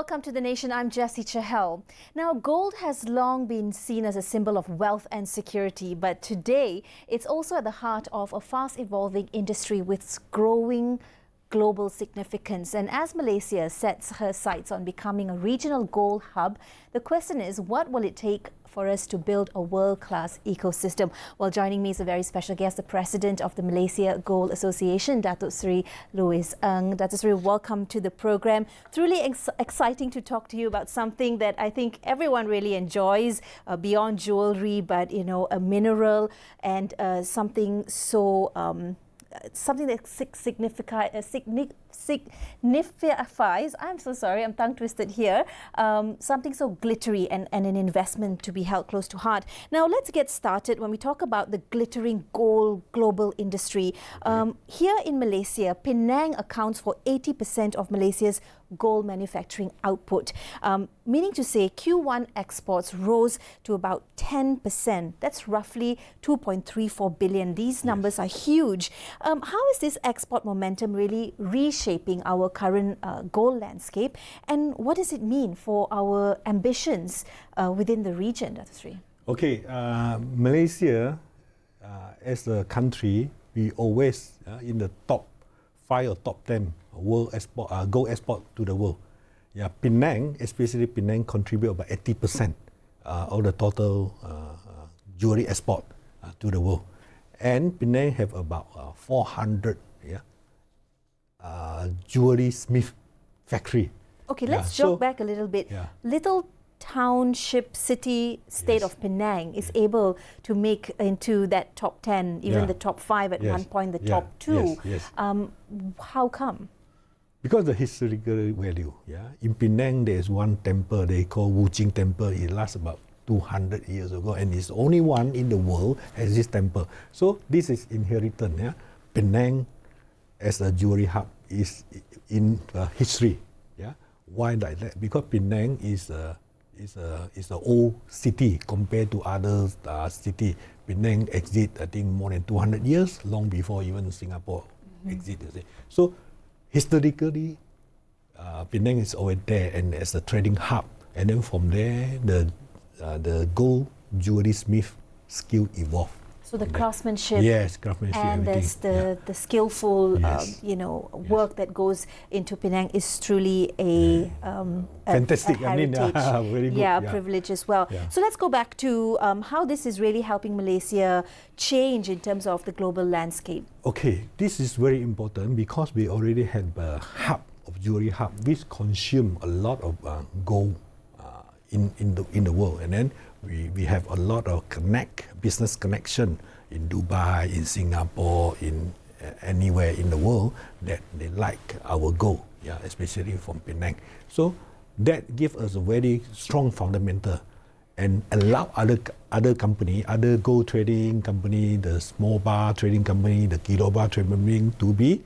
welcome to The Nation. I'm Jessie CHAHAL. Now, gold has long been seen as a symbol of wealth and security, but today it's also at the heart of a fast-evolving industry with growing global significance. And as Malaysia sets her sights on becoming a regional gold hub, the question is, what will it take for us to build a world-class ecosystem? Well, joining me is a very special guest, the President of the Malaysia Gold Association, Dato Sri Louis Ng. Dato Sri, welcome to the program. Truly exciting to talk to you about something that I think everyone really enjoys, beyond jewelry, but a mineral and something so something that signifies, I'm so sorry, I'm tongue twisted here, something so glittery and an investment to be held close to heart. Now let's get started when we talk about the glittering gold global industry. Here in Malaysia, Penang accounts for 80% of Malaysia's gold manufacturing output, meaning to say Q1 exports rose to about 10%. That's roughly 2.34 billion. These numbers are huge. How is this export momentum really reshaping our current gold landscape, and what does it mean for our ambitions within the region, Dato Sri? Okay, Malaysia as a country, we always in the top 5 or top 10 world export, gold export to the world. Yeah, Penang, especially Penang, contribute about 80% of the total jewelry export to the world. And Penang have about 400 jewelry smith factory. Okay, let's jog back a little bit. Little township, city, state of Penang is able to make into that top 10, even the top 5 at one point, the top 2. How come? Because the historical value. In Penang, there is one temple they call Wu Jing Temple. It lasts about 200 years ago, and it's only one in the world has this temple. So this is inheritance. Penang as a jewelry hub is in history. Why like that? Because Penang is an old city compared to other city. Penang exists, I think, more than 200 years, long before even Singapore existed. So historically, Penang is always there and as a trading hub. And then from there, the gold jewelry smith skill evolved. So the craftsmanship, craftsmanship, and there's the skillful, work that goes into Penang is truly a fantastic. A heritage, very good. Privilege as well. So let's go back to how this is really helping Malaysia change in terms of the global landscape. Okay, this is very important because we already have a hub of jewelry hub which consume a lot of gold in the world, and then we have a lot of business connection in Dubai, in Singapore, in anywhere in the world that they like our gold, especially from Penang. So that gives us a very strong fundamental and allow other company, other gold trading company, the small bar trading company, the kilo bar trading company to be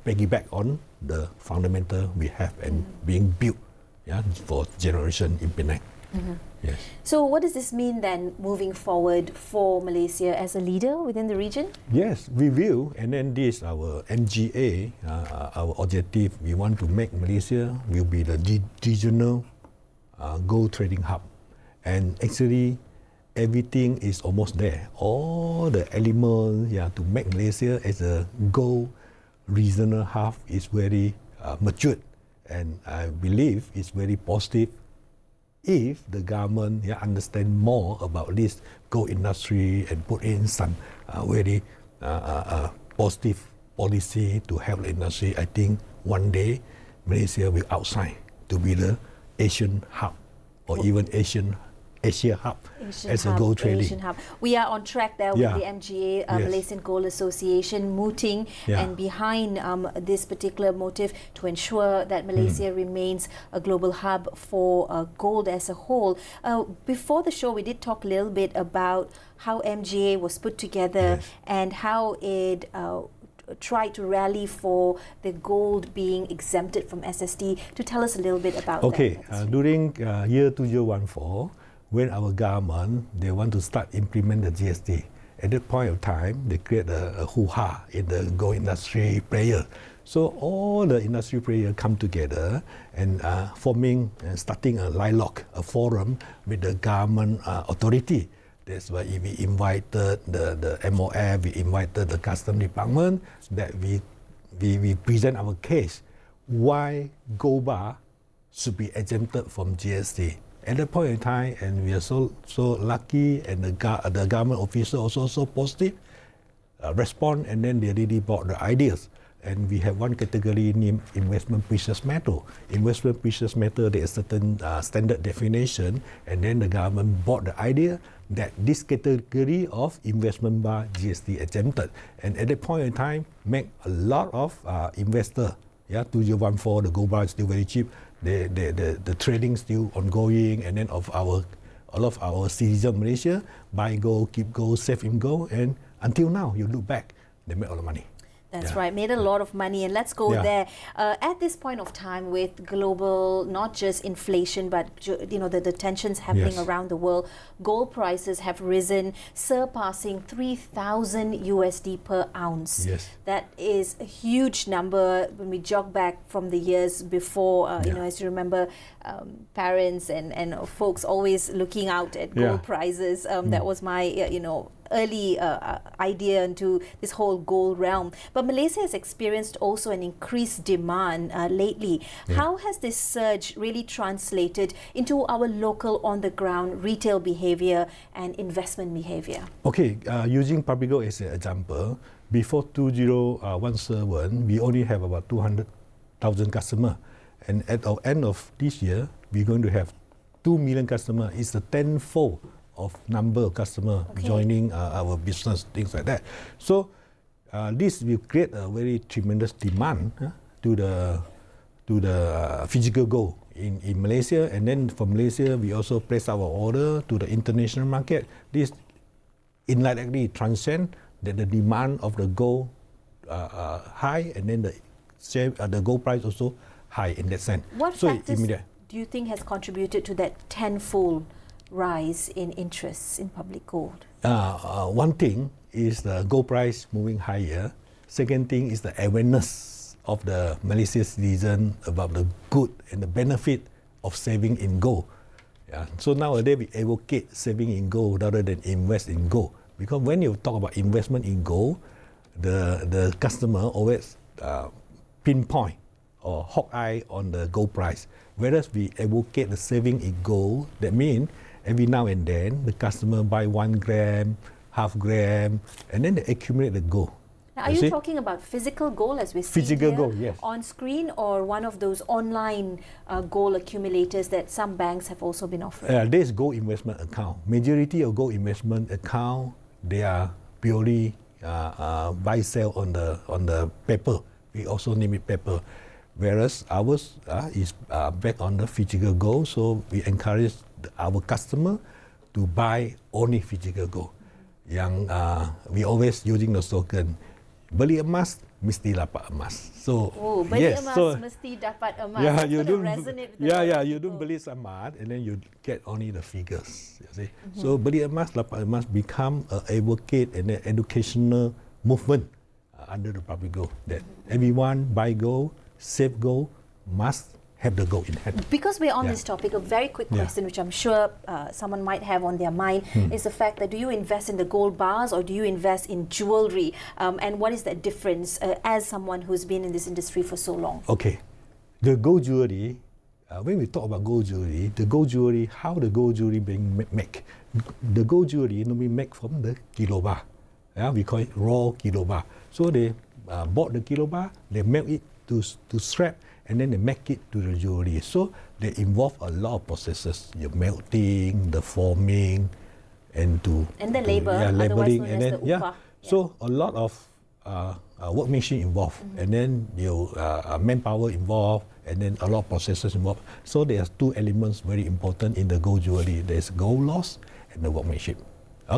piggyback on the fundamental we have and being built for generation in Penang. Yes. So what does this mean then moving forward for Malaysia as a leader within the region? Yes, we will, and then this our MGA, our objective, we want to make Malaysia will be the regional gold trading hub. And actually everything is almost there. All the elements to make Malaysia as a gold regional hub is very matured, and I believe it's very positive if the government understand more about this gold industry and put in some very positive policy to help the industry. I think one day Malaysia will outshine to be the Asian hub or even Asia hub as a gold trading. We are on track there with the MGA, Malaysian Gold Association, mooting and behind this particular motive to ensure that Malaysia remains a global hub for gold as a whole. Before the show, we did talk a little bit about how MGA was put together and how it tried to rally for the gold being exempted from SST. To tell us a little bit about that. During year 2014, when our government, they want to start implement the GST. At that point of time, they create a hoo-ha in the gold industry player So all the industry players come together and starting a dialogue, a forum with the government authority. That's why we invited the MOF, we invited the Customs Department, that we present our case why gold bar should be exempted from GST. At that point in time, and we are so lucky, and the government official also so positive respond, and then they really bought the ideas. And we have one category named investment precious metal. Investment precious metal, there is certain standard definition, and then the government bought the idea that this category of investment bar GST exempted. And at that point in time, make a lot of investor, 2014, the gold bar is still very cheap. The trading still ongoing, and then all of our citizens of Malaysia buy gold, keep gold, save in gold, and until now, you look back, they make all the money. That's right, made a lot of money, and let's go there. At this point of time, with global, not just inflation, but the tensions happening around the world, gold prices have risen, surpassing 3,000 USD per ounce. Yes. That is a huge number when we jog back from the years before. As you remember, parents and folks always looking out at gold prices. That was my early idea into this whole gold realm. But Malaysia has experienced also an increased demand lately. How has this surge really translated into our local on-the-ground retail behavior and investment behavior? Okay, using public gold as an example, before 2017, we only have about 200,000 customers. And at the end of this year, we're going to have 2 million customers. It's a tenfold of number of customers joining our business, things like that. So this will create a very tremendous demand to the physical gold in Malaysia, and then from Malaysia we also place our order to the international market. This indirectly transcend that the demand of the gold high, and then the gold price also high in that sense. What factors do you think has contributed to that tenfold rise in interest in public gold? One thing is the gold price moving higher. Second thing is the awareness of the Malaysian citizen about the good and the benefit of saving in gold. So nowadays we advocate saving in gold rather than invest in gold, because when you talk about investment in gold, the customer always pinpoint or hawk eye on the gold price. Whereas we advocate the saving in gold, that means every now and then the customer buy 1 gram, half gram, and then they accumulate the gold. Now, are you talking about physical gold as we see physical here gold, yes, on screen, or one of those online gold accumulators that some banks have also been offering? There's gold investment account. Majority of gold investment account, they are purely buy sell on the paper. We also name it paper. Whereas ours is back on the physical gold, so we encourage our customer to buy only physical gold. Yang we always using the slogan, beli emas mesti dapat emas. So beli emas mesti dapat emas. Yeah, you don't resonate with you don't beli samat and then you get only the figures. You see, so beli emas dapat emas become an advocate and an educational movement under the public gold, that everyone buy gold, save gold, must have the gold in hand. Because we're on this topic, a very quick question which I'm sure someone might have on their mind is the fact that, do you invest in the gold bars or do you invest in jewelry? And what is that difference as someone who's been in this industry for so long? Okay, the gold jewelry, when we talk about gold jewelry, how the gold jewelry being made? The gold jewelry normally made from the kilobar. We call it raw kilobar. So they bought the kilobar, they melt it to scrap, and then they make it to the jewelry. So they involve a lot of processes: the melting, the forming, and the labeling, and then So a lot of workmanship involved, and then manpower involved, and then a lot of processes involved. So there's 2 elements very important in the gold jewelry. There's gold loss and the workmanship.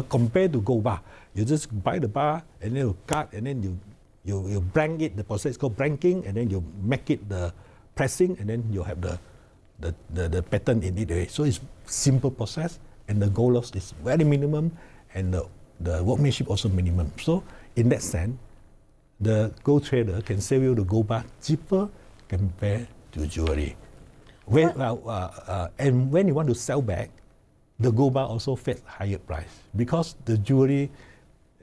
Compared to gold bar, you just buy the bar and then you cut, and then you blank it. The process is called blanking, and then you make it the pressing, and then you have the pattern in it. So it's simple process, and the gold loss is very minimum, and the workmanship also minimum. So in that sense, the gold trader can sell you the gold bar cheaper compared to jewelry. And when you want to sell back, the gold bar also fetch higher price because the jewelry,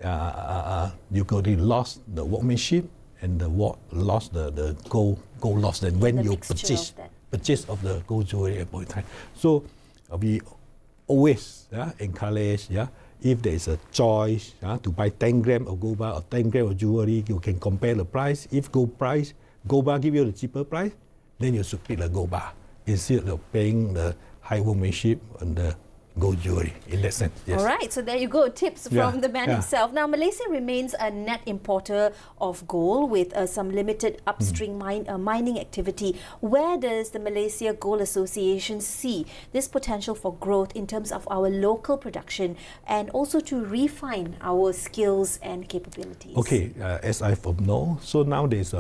you got lost the workmanship and the lost the gold lost. And when you purchase of the gold jewelry at point in time, so we always encourage if there is a choice to buy 10 grams of gold bar or 10 grams of jewelry, you can compare the price. If gold bar give you the cheaper price, then you should pick the gold bar instead of paying the high workmanship and the gold jewelry in that sense. Yes. All right, so there you go, tips from the man himself. Now, Malaysia remains a net importer of gold with some limited upstream mining activity. Where does the Malaysia Gold Association see this potential for growth in terms of our local production and also to refine our skills and capabilities? Okay, as I know, so now there's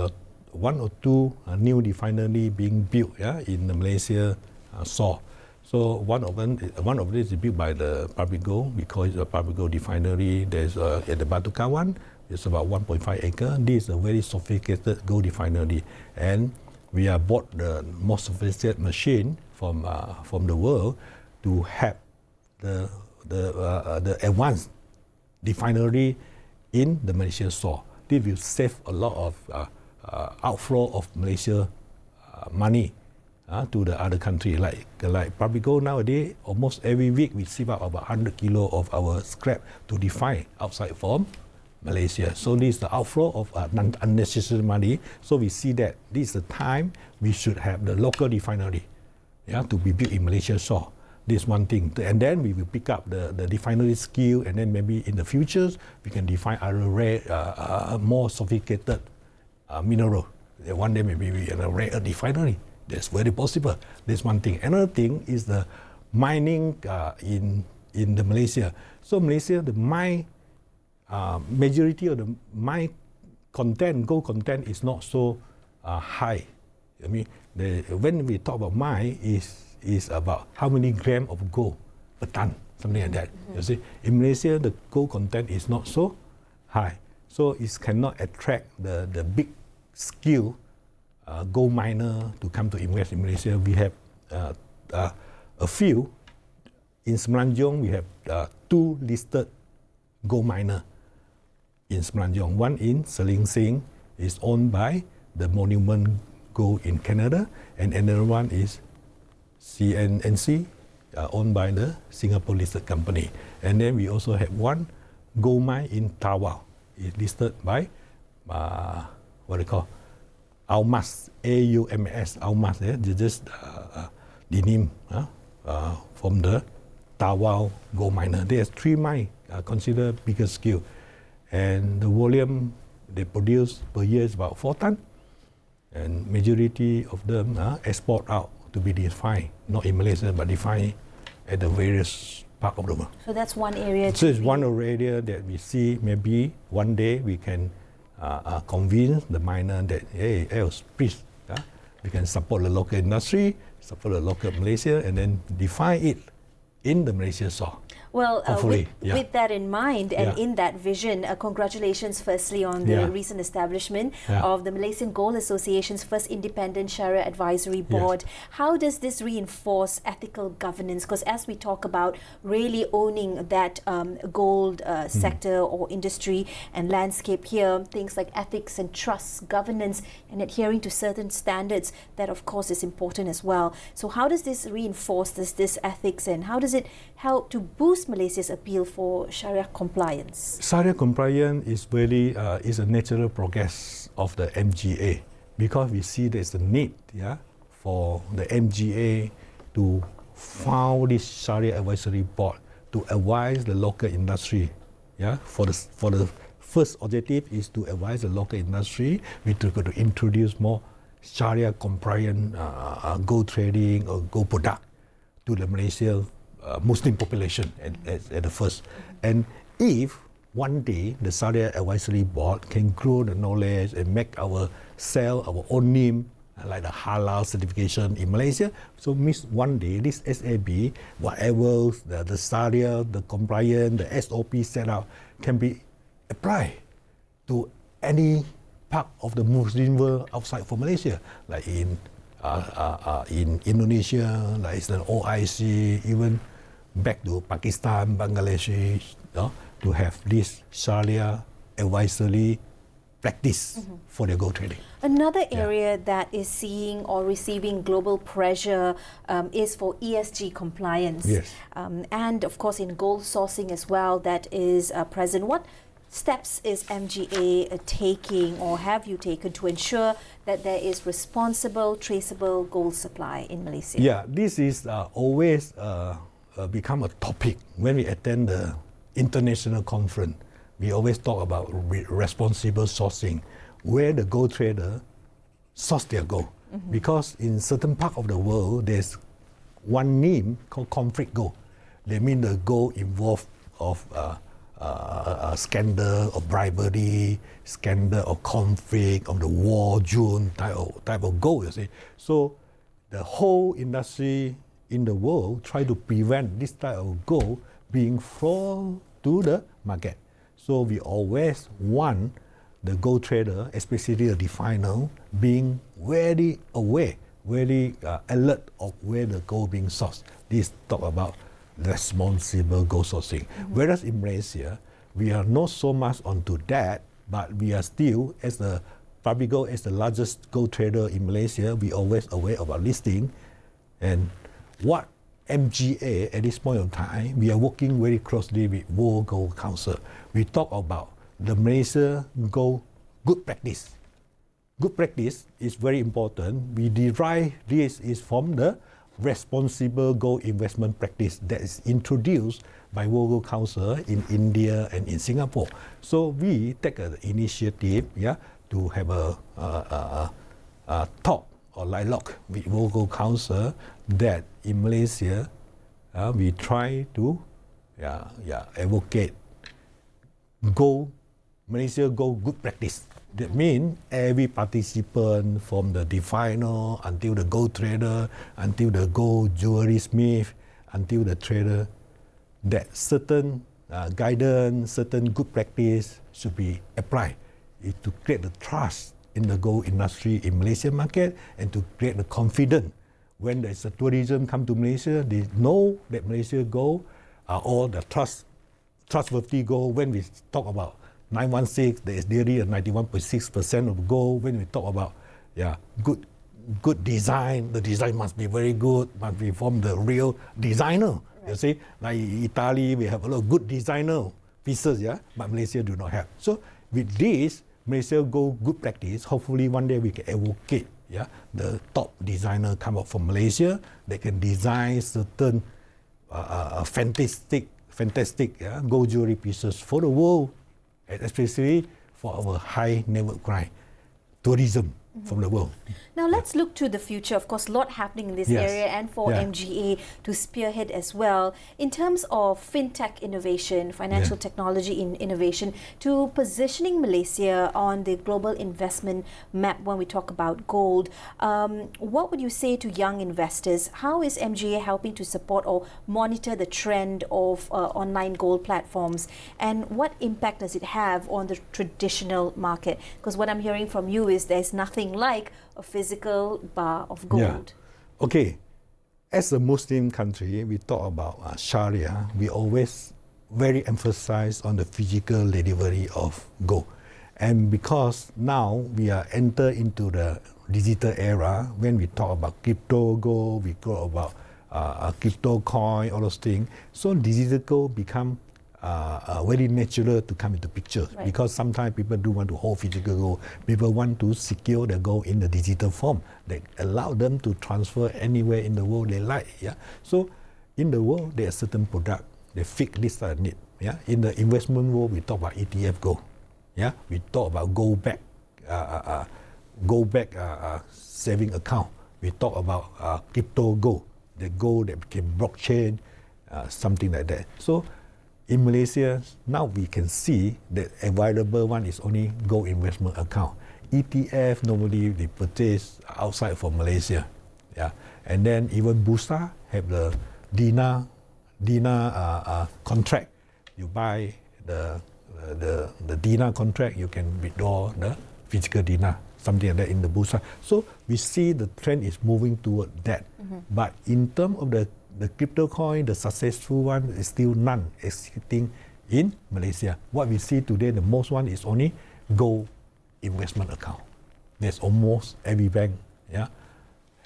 one or two new refinery being built in the Malaysia SAW. So one of them is built by the Public Gold. We call it a Public Gold refinery. There's at the Batu Kawan. It's about 1.5 acre. This is a very sophisticated gold refinery, and we have bought the most sophisticated machine from the world to have the advanced refinery in the Malaysia SAW. This will save a lot of outflow of Malaysia money to the other country. Like Public Gold nowadays, almost every week we ship out about 100 kilo of our scrap to refine outside from Malaysia. So this is the outflow of unnecessary money. So we see that this is the time we should have the local refinery to be built in Malaysia SAW. This is one thing. And then we will pick up the refinery skill, and then maybe in the future we can define other rare, more sophisticated mineral. One day maybe we have a rare refinery. That's very possible. That's one thing. Another thing is the mining in the Malaysia. So Malaysia, the mine, majority of the mine content, gold content is not so high. I mean, when we talk about mine, is about how many grams of gold per ton, something like that. You see, in Malaysia, the gold content is not so high, so it cannot attract the big skill gold miner to come to invest in Malaysia. We have a few. In Semenanjung, we have 2 listed gold miner in Semenanjung. One in Seling Sing is owned by the Monument Gold in Canada, and another one is CNNC, owned by the Singapore listed company. And then we also have one gold mine in Tawau. It's listed by what they call Aumas, AUMAS, Aumas. They just the name from the Tawau gold miner. There's 3 mines considered bigger scale, and the volume they produce per year is about 4 tons, and majority of them export out to be refined, not in Malaysia, but refined at the various parts of the world. So that's one area. So it's one area that we see maybe one day we can convince the miner that, hey, please, we can support the local industry, support the local Malaysia, and then define it in the Malaysia SAW. Well, with that in mind and in that vision, congratulations firstly on the recent establishment of the Malaysian Gold Association's first independent Sharia Advisory Board. How does this reinforce ethical governance? Because as we talk about really owning that gold sector or industry and landscape here, things like ethics and trust, governance, and adhering to certain standards, that of course is important as well. So how does this reinforce this ethics, and how does it help to boost Malaysia's appeal for Sharia compliance? Sharia compliance is really is a natural progress of the MGA, because we see there's a need for the MGA to found this Sharia Advisory Board to advise the local industry. For the first objective is to advise the local industry. We to introduce more Sharia compliant gold trading or gold product to the Malaysia Muslim population at the first. And if one day the Sharia Advisory Board can grow the knowledge and make our own name, like the halal certification in Malaysia, so means one day this SAB, whatever the Sharia, the compliance, the SOP set out, can be applied to any part of the Muslim world outside from Malaysia, like in Indonesia, like the OIC, even back to Pakistan, Bangladesh, to have this Sharia advisory practice for their gold trading. Another area that is seeing or receiving global pressure is for ESG compliance. Yes. And of course in gold sourcing as well, that is present. What steps is MGA taking, or have you taken, to ensure that there is responsible, traceable gold supply in Malaysia? Yeah, this is always become a topic when we attend the international conference. We always talk about responsible sourcing, where the gold trader source their gold. Because in certain part of the world, there's one name called conflict gold. They mean the gold involved of a scandal of bribery, scandal of conflict, of the war zone type of gold, you see. So the whole industry in the world try to prevent this type of gold being flowed to the market. So we always want the gold trader, especially the refiner, being very aware, very alert of where the gold being sourced. This talk about responsible gold sourcing. Whereas in Malaysia, we are not so much onto that, but we are still, as the Public Gold, as the largest gold trader in Malaysia, we always aware of our listing. And what MGA at this point of time, we are working very closely with World Gold Council. We talk about the Malaysia Gold good practice. Good practice is very important. We derive this is from the responsible gold investment practice that is introduced by World Gold Council in India and in Singapore. So we take an initiative, to have a talk or dialogue with World Gold Council that in Malaysia we try to advocate Malaysia gold good practice. That means every participant, from the refiner until the gold trader, until the gold jewelry smith, until the trader, that certain guidance, certain good practice should be applied to create the trust in the gold industry in Malaysian market, and to create the confidence. When there's a tourism come to Malaysia, they know that Malaysia gold are all the trustworthy gold. When we talk about 916, there is nearly a 91.6% of gold. When we talk about good design, the design must be very good, must be from the real designer. Right. You see, like Italy, we have a lot of good designer pieces, but Malaysia do not have. So with this, Malaysia gold good practice, hopefully one day we can advocate the top designer come out from Malaysia. They can design certain fantastic gold jewelry pieces for the world, especially for our high net worth client, tourism from the world. Now let's look to the future. Of course, a lot happening in this area, and for MGA to spearhead as well in terms of fintech innovation, financial technology innovation, to positioning Malaysia on the global investment map when we talk about gold. What would you say to young investors? How is MGA helping to support or monitor the trend of online gold platforms, and what impact does it have on the traditional market? Because what I'm hearing from you is there's nothing like a physical bar of gold. Okay, as a Muslim country, we talk about Sharia. We always very emphasize on the physical delivery of gold. And because now we are enter into the digital era, when we talk about crypto gold, we talk about crypto coin, all those things. So digital gold become very natural to come into picture, because sometimes people do want to hold physical gold. People want to secure the gold in the digital form. They allow them to transfer anywhere in the world they like. So in the world, there are certain products they fit this need. In the investment world, we talk about ETF gold. We talk about gold back saving account. We talk about crypto gold, the gold that became blockchain, something like that. So in Malaysia, now we can see that available one is only gold investment account. ETF normally they purchase outside from Malaysia, and then even Bursa have the dinar contract. You buy the dinar contract, you can withdraw the physical dinar, something like that in the bursa. So we see the trend is moving toward that. But in terms of the crypto coin, the successful one is still none existing in Malaysia. What we see today, the most one is only gold investment account. There's almost every bank,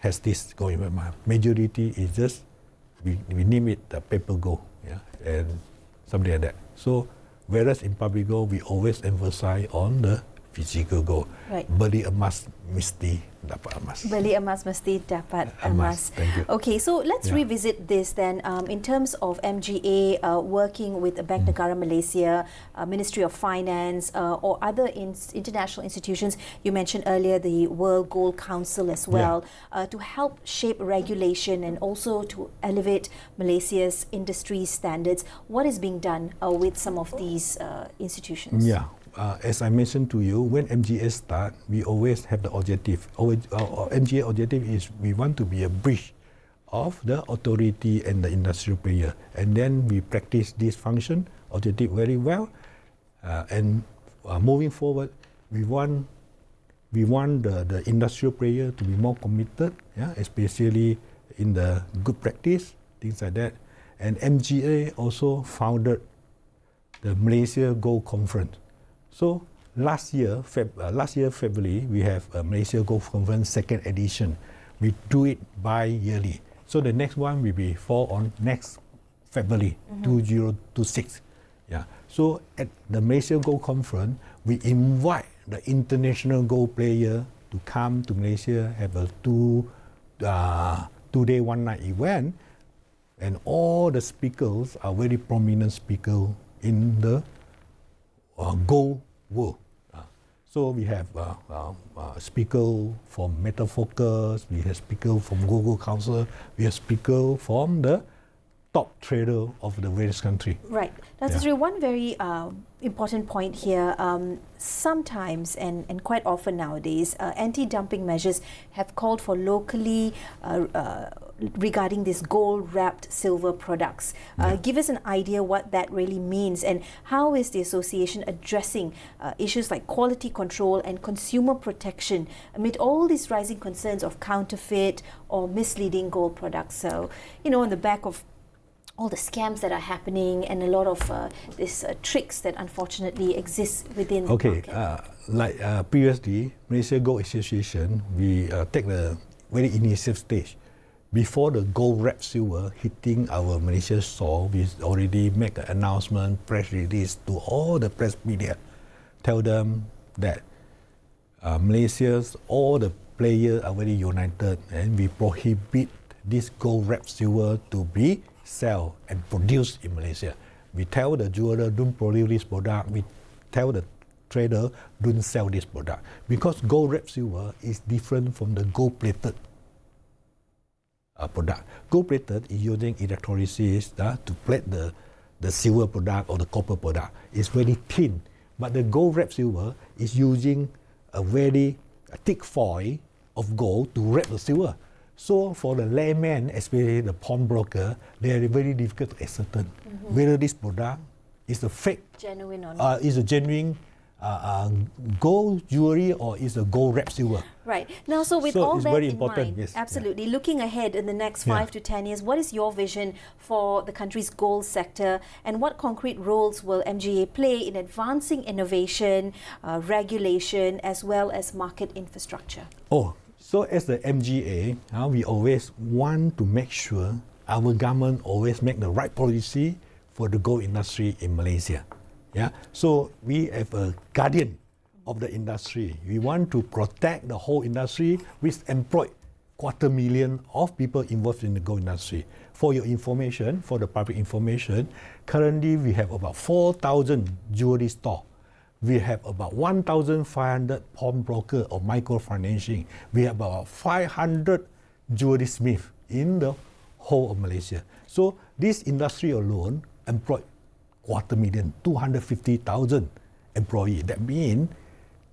has this gold investment. Majority is just we name it the paper gold, and something like that. So whereas in public gold, we always emphasize on the physical gold. Right. Beli emas mesti dapat emas. Beli emas mesti dapat emas. Thank you. Okay, so let's revisit this then. In terms of MGA working with Bank Negara Malaysia, Ministry of Finance, or other international institutions, you mentioned earlier the World Gold Council as well, to help shape regulation and also to elevate Malaysia's industry standards. What is being done with some of these institutions? Yeah. As I mentioned to you, when MGA start, we always have the objective. Our MGA objective is we want to be a bridge of the authority and the industrial player. And then we practice this function, objective very well. And moving forward, we want the industrial player to be more committed, especially in the good practice, things like that. And MGA also founded the Malaysia Gold Conference. So last year February, we have a Malaysia Gold Conference second edition. We do it bi-yearly. So the next one will be on next February 2026. So at the Malaysia Gold Conference, we invite the international gold player to come to Malaysia, have a two-day, one-night event, and all the speakers are very prominent speakers in the gold world. So we have speaker from Metal Focus, we have speaker from Gold Council, we have speaker from the top trader of the various countries. Right. That's one very important point here. Sometimes and quite often nowadays, anti-dumping measures have called for locally regarding these gold-wrapped silver products. Give us an idea what that really means, and how is the association addressing issues like quality control and consumer protection amid all these rising concerns of counterfeit or misleading gold products. So, on the back of all the scams that are happening and a lot of these tricks that unfortunately exist within the market. Like previously, Malaysia Gold Association, we take the very initial stage. Before the gold wrapped silver hitting our Malaysia soil, we already make an announcement, press release to all the press media, tell them that Malaysia's all the players are very united, and we prohibit this gold wrapped silver to be sell and produce in Malaysia. We tell the jeweler, don't produce this product. We tell the trader, don't sell this product. Because gold wrapped silver is different from the gold plated product. Gold plated is using electrolysis to plate the silver product or the copper product. It's very thin. But the gold wrapped silver is using a very thick foil of gold to wrap the silver. So for the layman, especially the pawnbroker, they are very difficult to ascertain whether this product is a fake, genuine or not. Is a genuine gold jewelry or is a gold wrapped silver. Right. Now, so with all that very in important, mind, absolutely, looking ahead in the next 5 to 10 years, what is your vision for the country's gold sector, and what concrete roles will MGA play in advancing innovation, regulation, as well as market infrastructure? So as the MGA, we always want to make sure our government always make the right policy for the gold industry in Malaysia. So we have a guardian of the industry. We want to protect the whole industry, which employ 250,000 of people involved in the gold industry. For your information, for the public information, currently we have about 4,000 jewelry stores. We have about 1,500 pawnbroker or microfinancing. We have about 500 jewelry smiths in the whole of Malaysia. So this industry alone employed 250,000, 250,000 employees. That means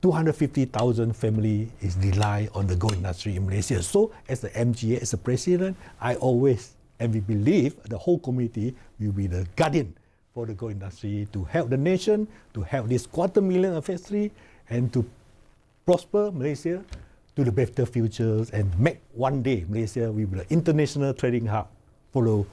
250,000 families is rely on the gold industry in Malaysia. So as the MGA, as a president, I always, and we believe the whole community will be the guardian for the gold industry to help the nation, to help this 250,000 factory, and to prosper Malaysia to the better futures and make one day Malaysia will be the international trading hub, follow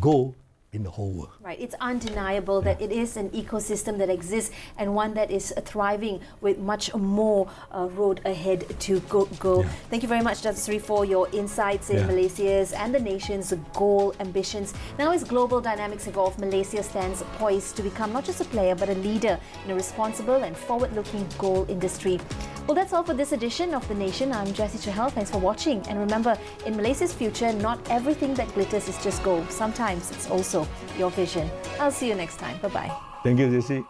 gold in the whole world. Right, it's undeniable that it is an ecosystem that exists and one that is thriving with much more road ahead to go. Yeah. Thank you very much, Dato' Seri, for your insights in Malaysia's and the nation's goal ambitions. Now as global dynamics evolve, Malaysia stands poised to become not just a player but a leader in a responsible and forward-looking gold industry. Well, that's all for this edition of The Nation. I'm JESSY CHAHAL. Thanks for watching. And remember, in Malaysia's future, not everything that glitters is just gold. Sometimes it's also your vision. I'll see you next time. Bye-bye. Thank you, JESSY.